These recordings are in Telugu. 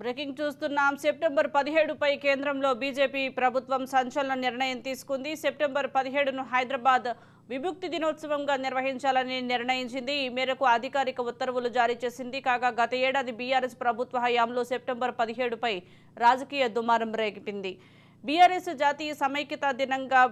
బ్రేకింగ్ చూస్తున్నాం. సెప్టెంబర్ 17పై కేంద్రంలో బీజేపీ ప్రభుత్వం సంచలన నిర్ణయం తీసుకుంది. సెప్టెంబర్ 17ను హైదరాబాద్ విముక్తి దినోత్సవంగా నిర్వహించాలని నిర్ణయించింది. ఈ మేరకు అధికారిక ఉత్తర్వులు జారీ చేసింది. కాగా గత ఏడాది బీఆర్ఎస్ ప్రభుత్వ హయాంలో సెప్టెంబర్ 17పై రాజకీయ దుమారం రేగిపింది. బీఆర్ఎస్ జాతీయ సమైక్యతా దినంగా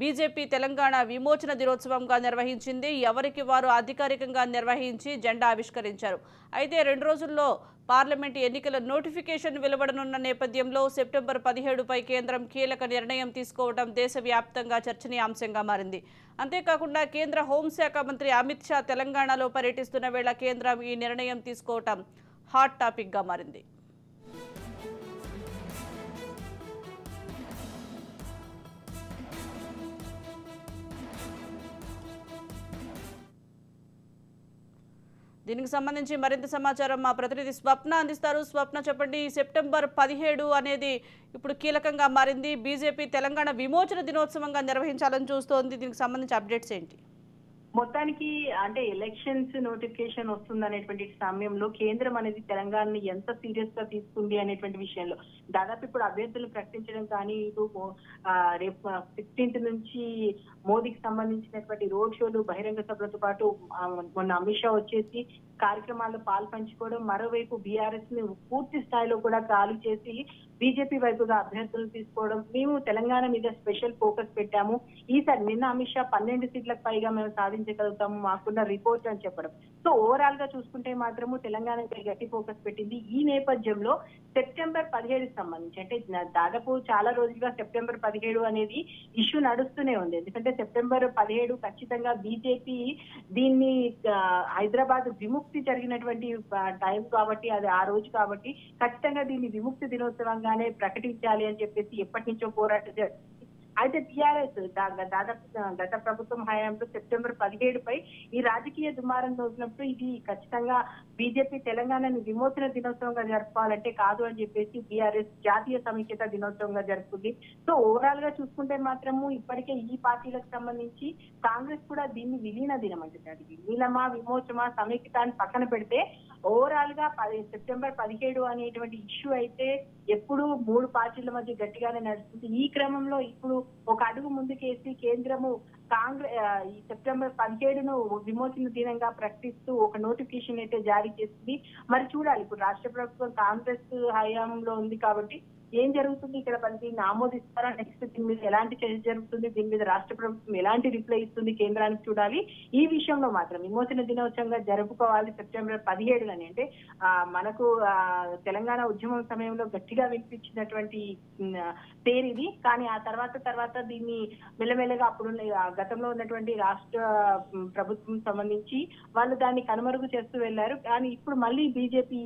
బీజేపీ తెలంగాణ విమోచన దినోత్సవంగా నిర్వహించింది. ఎవరికి వారు అధికారికంగా నిర్వహించి జెండా ఆవిష్కరించారు. అయితే 2 రోజుల్లో పార్లమెంటు ఎన్నికల నోటిఫికేషన్ వెలువడనున్న నేపథ్యంలో సెప్టెంబర్ 17పై కేంద్రం కీలక నిర్ణయం తీసుకోవడం దేశవ్యాప్తంగా చర్చనీయాంశంగా మారింది. అంతేకాకుండా కేంద్ర హోంశాఖ మంత్రి అమిత్ షా తెలంగాణలో పర్యటిస్తున్న వేళ కేంద్రం ఈ నిర్ణయం తీసుకోవడం హాట్ టాపిక్గా మారింది. దీనికి సంబంధించి మరింత సమాచారం మా ప్రతినిధి స్వప్న అందిస్తారు. స్వప్న, చెప్పండి. సెప్టెంబర్ 17 అనేది ఇప్పుడు కీలకంగా మారింది. బీజేపీ తెలంగాణ విమోచన దినోత్సవంగా నిర్వహించాలని చూస్తోంది. దీనికి సంబంధించి అప్డేట్స్ ఏంటి? మొత్తానికి అంటే ఎలక్షన్స్ నోటిఫికేషన్ వస్తుంది అనేటువంటి సమయంలో కేంద్రం అనేది తెలంగాణని ఎంత సీరియస్ గా తీసుకుంది అనేటువంటి విషయంలో దాదాపు ఇప్పుడు అభ్యర్థులు ప్రకటించడం కానీ ఇటు రేపు 16th నుంచి మోదీకి సంబంధించినటువంటి రోడ్ షోలు బహిరంగ సభలతో పాటు మొన్న అమిత్ షా వచ్చేసి కార్యక్రమాల్లో పాల్పంచుకోవడం, మరోవైపు బీఆర్ఎస్ ని పూర్తి స్థాయిలో కూడా ఖాళీ చేసి బీజేపీ వైపుగా అభ్యర్థులు తీసుకోవడం, మేము తెలంగాణ మీద స్పెషల్ ఫోకస్ పెట్టాము, ఈసారి నిన్న అమిత్ షా 12 సీట్లకు పైగా మేము సాధించగలుగుతాము, మాకున్న రిపోర్ట్ అని చెప్పడం. సో ఓవరాల్ గా చూసుకుంటే మాత్రము తెలంగాణపై గట్టి ఫోకస్ పెట్టింది. ఈ నేపథ్యంలో సెప్టెంబర్ 17కి సంబంధించి అంటే దాదాపు చాలా రోజులుగా సెప్టెంబర్ 17 అనేది ఇష్యూ నడుస్తూనే ఉంది. ఎందుకంటే సెప్టెంబర్ 17 ఖచ్చితంగా బీజేపీ దీన్ని హైదరాబాద్ విముక్తి జరిగినటువంటి టైం కాబట్టి, అది ఆ రోజు కాబట్టి ఖచ్చితంగా దీన్ని విముక్తి దినోత్సవంగానే ప్రకటించాలి అని చెప్పేసి ఎప్పటి నుంచో పోరాటం చేస్తుంది. అయితే టీఆర్ఎస్ దాదాపు గత ప్రభుత్వం హయాంలో సెప్టెంబర్ 17పై ఈ రాజకీయ దుమారం రోజునప్పుడు ఇది ఖచ్చితంగా బీజేపీ తెలంగాణని విమోచన దినోత్సవంగా జరుపుకోవాలంటే కాదు అని చెప్పేసి బీఆర్ఎస్ జాతీయ సమైక్యత దినోత్సవంగా జరుపుకుంది. సో ఓవరాల్ గా చూసుకుంటే మాత్రము ఇప్పటికే ఈ పార్టీలకు సంబంధించి కాంగ్రెస్ కూడా దీన్ని విలీన దినం అంటుంది. అది విలీనమా విమోచమా సమైక్యత అని పక్కన పెడితే ఓవరాల్ గా సెప్టెంబర్ 17 అనేటువంటి ఇష్యూ అయితే ఎప్పుడు 3 పార్టీల మధ్య గట్టిగానే నడుస్తుంది. ఈ క్రమంలో ఇప్పుడు ఒక అడుగు ముందుకేసి కేంద్రము ఈ సెప్టెంబర్ 17ను విమోచన దినంగా ప్రకటిస్తూ ఒక నోటిఫికేషన్ అయితే జారీ చేసింది. మరి చూడాలి, ఇప్పుడు రాష్ట్ర ప్రభుత్వం కాంగ్రెస్ హయాంలో ఉంది కాబట్టి ఏం జరుగుతుంది ఇక్కడ, దీన్ని ఆమోదిస్తారా, నెక్స్ట్ దీని మీద ఎలాంటి చర్చ జరుగుతుంది, దీని మీద రాష్ట్ర ప్రభుత్వం ఎలాంటి రిప్లై ఇస్తుంది కేంద్రానికి చూడాలి. ఈ విషయంలో మాత్రం విమోచన దినోత్సవంగా జరుపుకోవాలి సెప్టెంబర్ 17 అంటే మనకు తెలంగాణ ఉద్యమం సమయంలో గట్టిగా వినిపించినటువంటి పేరు ఇది. కానీ ఆ తర్వాత దీన్ని మెల్లమెల్లగా అప్పుడు గతంలో ఉన్నటువంటి రాష్ట్ర ప్రభుత్వం సంబంధించి వాళ్ళు దాన్ని కనుమరుగు చేస్తూ వెళ్లారు. కానీ ఇప్పుడు మళ్ళీ బీజేపీ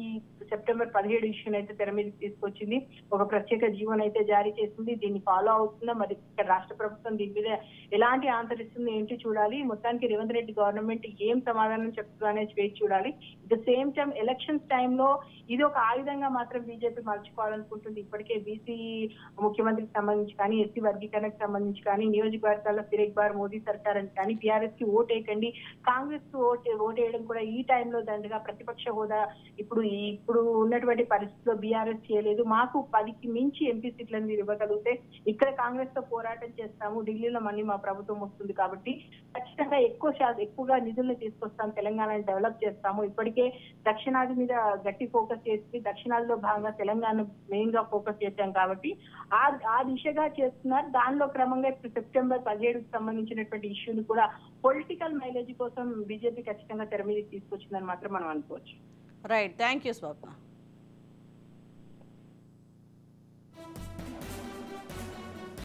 సెప్టెంబర్ 17 ఇష్యూని అయితే తెర మీదకి తీసుకొచ్చింది. ఒక ప్రత్యేక జీవోని అయితే జారీ చేసింది. దీన్ని ఫాలో అవుతుందా, మరి రాష్ట్ర ప్రభుత్వం దీని మీద ఎలాంటి ఆన్సర్ ఇస్తుంది ఏంటి చూడాలి. మొత్తానికి రేవంత్ రెడ్డి గవర్నమెంట్ ఏం సమాధానం చెప్తుందో అనేది వేచి చూడాలి. ద సేమ్ టైం ఎలక్షన్స్ టైంలో ఇది ఒక ఆయుధంగా మాత్రం బీజేపీ మలుచుకోవాలనుకుంటుంది. ఇప్పటికే బీసీ ముఖ్యమంత్రికి సంబంధించి కానీ, ఎస్సీ వర్గీకరణకు సంబంధించి కానీ, నియోజకవర్గాల్లో ఫిరేక్ బార్ మోదీ సర్కార్ అని కానీ, టీఆర్ఎస్ కి ఓటేయకండి, కాంగ్రెస్ కి ఓటేయడం కూడా ఈ టైంలో దండగా ప్రతిపక్ష హోదా ఇప్పుడు ఉన్నటువంటి పరిస్థితిలో బీఆర్ఎస్ చేయలేదు, మాకు 10కి మించి ఎంపీ సీట్లను మీరు ఇవ్వగలిగితే ఇక్కడ కాంగ్రెస్ తో పోరాటం చేస్తాము, ఢిల్లీలో మళ్ళీ మా ప్రభుత్వం వస్తుంది కాబట్టి ఖచ్చితంగా ఎక్కువగా నిధులను తీసుకొస్తాం, తెలంగాణని డెవలప్ చేస్తాము. ఇప్పటికే దక్షిణాది మీద గట్టి ఫోకస్ చేసి దక్షిణాదిలో భాగంగా తెలంగాణ మెయిన్ గా ఫోకస్ చేశాం కాబట్టి ఆ దిశగా చేస్తున్నారు. దానిలో క్రమంగా ఇప్పుడు సెప్టెంబర్ 17కి సంబంధించినటువంటి ఇష్యూని కూడా పొలిటికల్ మైలేజ్ కోసం బీజేపీ ఖచ్చితంగా తెర మీదకి తీసుకొచ్చిందని మాత్రం మనం అనుకోవచ్చు. Right, thank you Swapna.